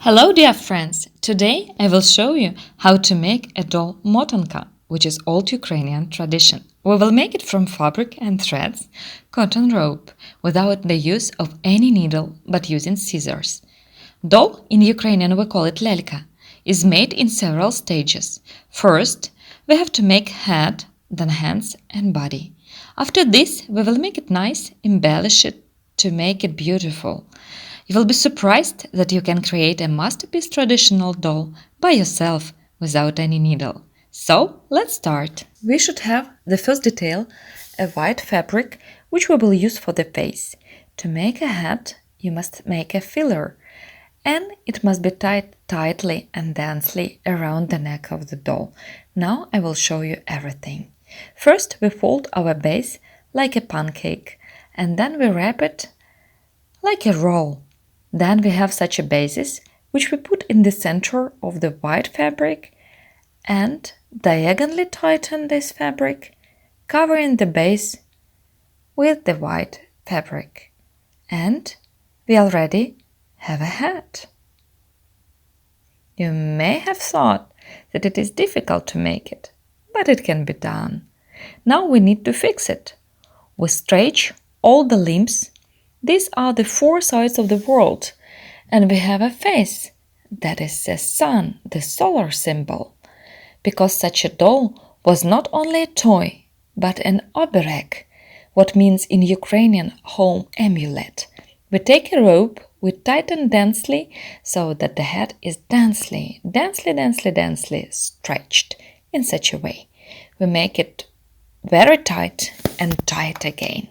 Hello dear friends! Today I will show you how to make a doll motanka, which is old Ukrainian tradition. We will make it from fabric and threads, cotton rope, without the use of any needle but using scissors. Doll, in Ukrainian we call it lelka, is made in several stages. First, we have to make head, then hands and body. After this, we will make it nice, embellish it to make it beautiful. You will be surprised that you can create a masterpiece traditional doll by yourself without any needle. So, let's start. We should have the first detail, a white fabric, which we will use for the face. To make a hat, you must make a filler, and it must be tied tightly and densely around the neck of the doll. Now I will show you everything. First, we fold our base like a pancake, and then we wrap it like a roll. Then we have such a basis, which we put in the center of the white fabric and diagonally tighten this fabric, covering the base with the white fabric. And we already have a hat. You may have thought that it is difficult to make it, but it can be done. Now we need to fix it. We stretch all the limbs. These are the four sides of the world, and we have a face that is the sun, the solar symbol, because such a doll was not only a toy, but an oberek, what means in Ukrainian home amulet. We take a rope, we tighten densely so that the head is densely stretched in such a way. We make it very tight and tight again.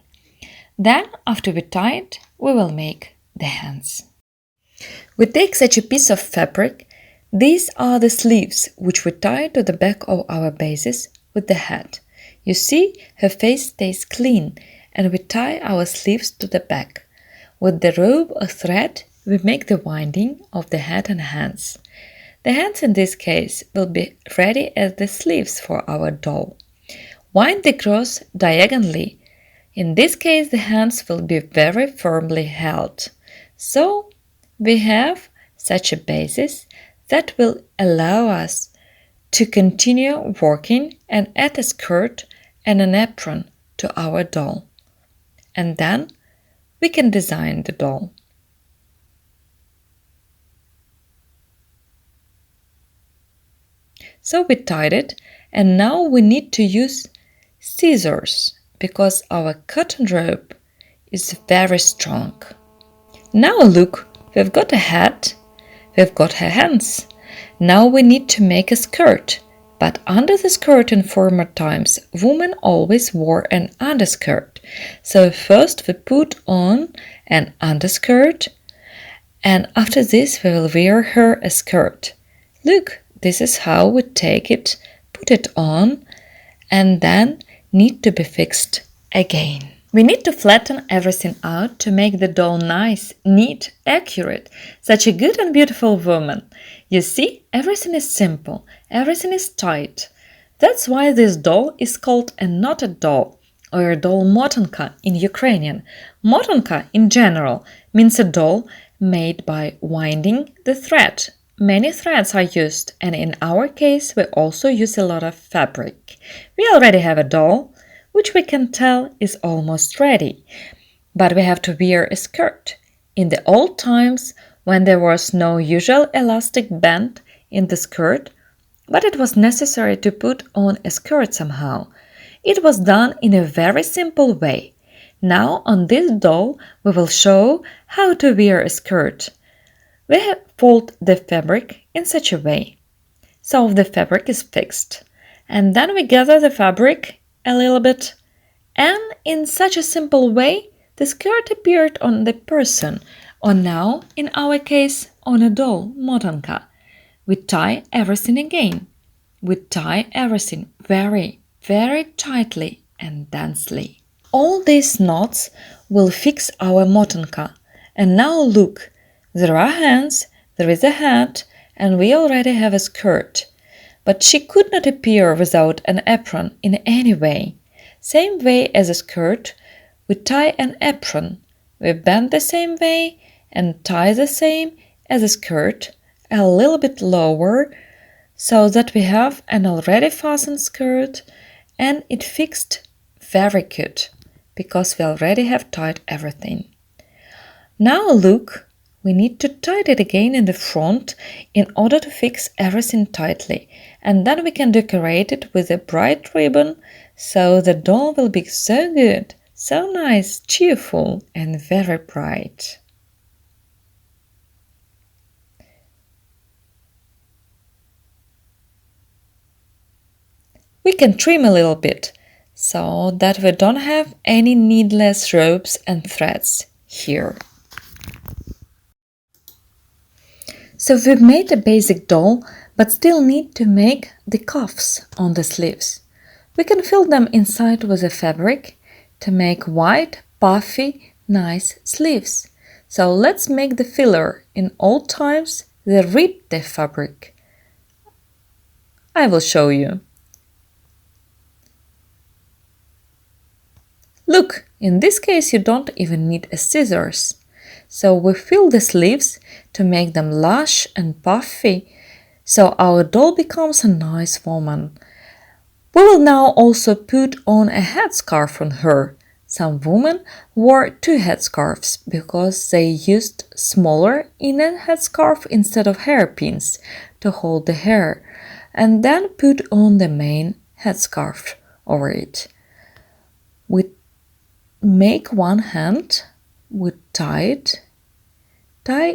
Then, after we tie it, we will make the hands. We take such a piece of fabric. These are the sleeves, which we tie to the back of our bases with the head. You see, her face stays clean, and we tie our sleeves to the back. With the rope or thread, we make the winding of the head and hands. The hands in this case will be ready as the sleeves for our doll. Wind the cross diagonally. In this case, the hands will be very firmly held. So, we have such a basis that will allow us to continue working and add a skirt and an apron to our doll. And then we can design the doll. So we tied it, and now we need to use scissors because our cotton rope is very strong. Now look, we've got a hat, we've got her hands. Now we need to make a skirt, but under the skirt in former times, women always wore an underskirt. So first we put on an underskirt, and after this we will wear her a skirt. Look, this is how we take it, put it on, and then need to be fixed again. We need to flatten everything out to make the doll nice, neat, accurate, such a good and beautiful woman. You see, everything is simple, everything is tight. That's why this doll is called a knotted doll, or a doll motanka in Ukrainian. Motanka, in general, means a doll made by winding the thread. Many threads are used, and in our case, we also use a lot of fabric. We already have a doll, which we can tell is almost ready. But we have to wear a skirt. In the old times, when there was no usual elastic band in the skirt, but it was necessary to put on a skirt somehow. It was done in a very simple way. Now, on this doll, we will show how to wear a skirt. We fold the fabric in such a way, so the fabric is fixed. And then we gather the fabric a little bit, and in such a simple way, the skirt appeared on the person, or now, in our case, on a doll, motanka. We tie everything again. We tie everything very, very tightly and densely. All these knots will fix our motanka. And now look, there are hands, there is a hat, and we already have a skirt. But she could not appear without an apron in any way. Same way as a skirt, we tie an apron. We bend the same way and tie the same as a skirt, a little bit lower so that we have an already fastened skirt and it fixed very good because we already have tied everything. Now look, we need to tie it again in the front in order to fix everything tightly, and then we can decorate it with a bright ribbon so the doll will be so good, so nice, cheerful and very bright. We can trim a little bit so that we don't have any needless ropes and threads here. So we've made a basic doll, but still need to make the cuffs on the sleeves. We can fill them inside with a fabric to make white, puffy, nice sleeves. So let's make the filler. In old times, they ripped the fabric. I will show you. Look, in this case you don't even need a scissors. So we fill the sleeves to make them lush and puffy, so our doll becomes a nice woman. We will now also put on a headscarf on her. Some women wore 2 headscarves because they used smaller inner headscarf instead of hairpins to hold the hair, and then put on the main headscarf over it. We make one hand, we tie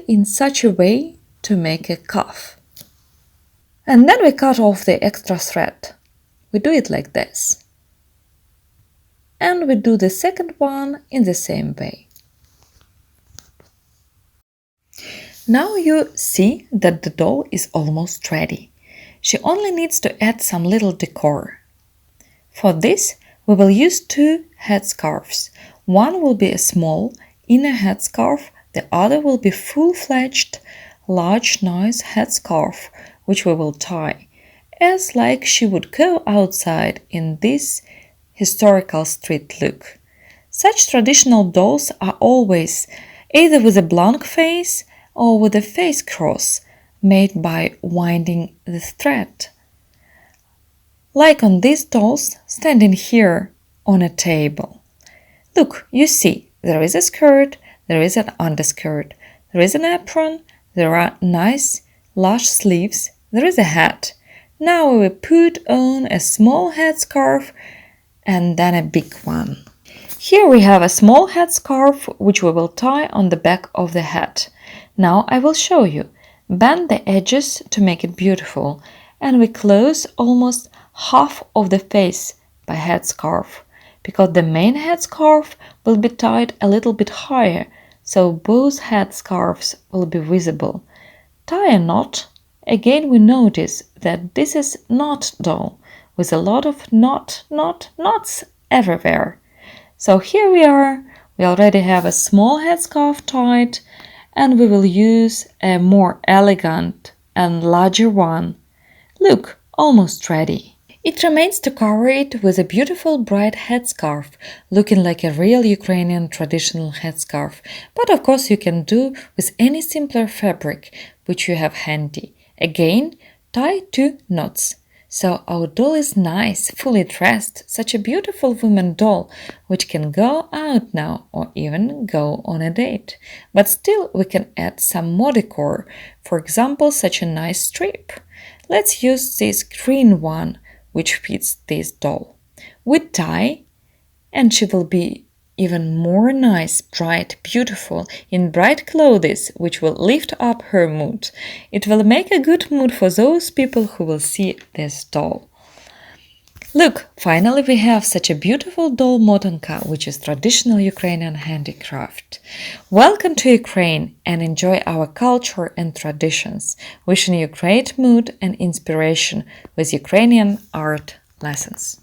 in such a way to make a cuff. And then we cut off the extra thread. We do it like this. And we do the second one in the same way. Now you see that the doll is almost ready. She only needs to add some little decor. For this, we will use 2 headscarves. One will be a small inner headscarf, the other will be full-fledged, large, nice headscarf, which we will tie, as like she would go outside in this historical street look. Such traditional dolls are always either with a blank face or with a face cross, made by winding the thread. Like on these dolls standing here on a table. Look, you see, there is a skirt, there is an underskirt, there is an apron, there are nice lush sleeves, there is a hat. Now we will put on a small headscarf and then a big one. Here we have a small headscarf which we will tie on the back of the hat. Now I will show you. Bend the edges to make it beautiful, and we close almost half of the face by headscarf, because the main headscarf will be tied a little bit higher, so both headscarves will be visible. Tie a knot. Again we notice that this is knot doll, with a lot of knots everywhere. So here we are, we already have a small headscarf tied, and we will use a more elegant and larger one. Look, almost ready. It remains to cover it with a beautiful bright headscarf, looking like a real Ukrainian traditional headscarf, but of course you can do with any simpler fabric which you have handy. Again, tie 2 knots. So our doll is nice, fully dressed, such a beautiful woman doll, which can go out now or even go on a date. But still we can add some more decor, for example, such a nice strip. Let's use this green one, which fits this doll. We tie, and she will be even more nice, bright, beautiful, in bright clothes, which will lift up her mood. It will make a good mood for those people who will see this doll. Look, finally we have such a beautiful doll motanka, which is traditional Ukrainian handicraft. Welcome to Ukraine and enjoy our culture and traditions. Wishing you great mood and inspiration with Ukrainian art lessons.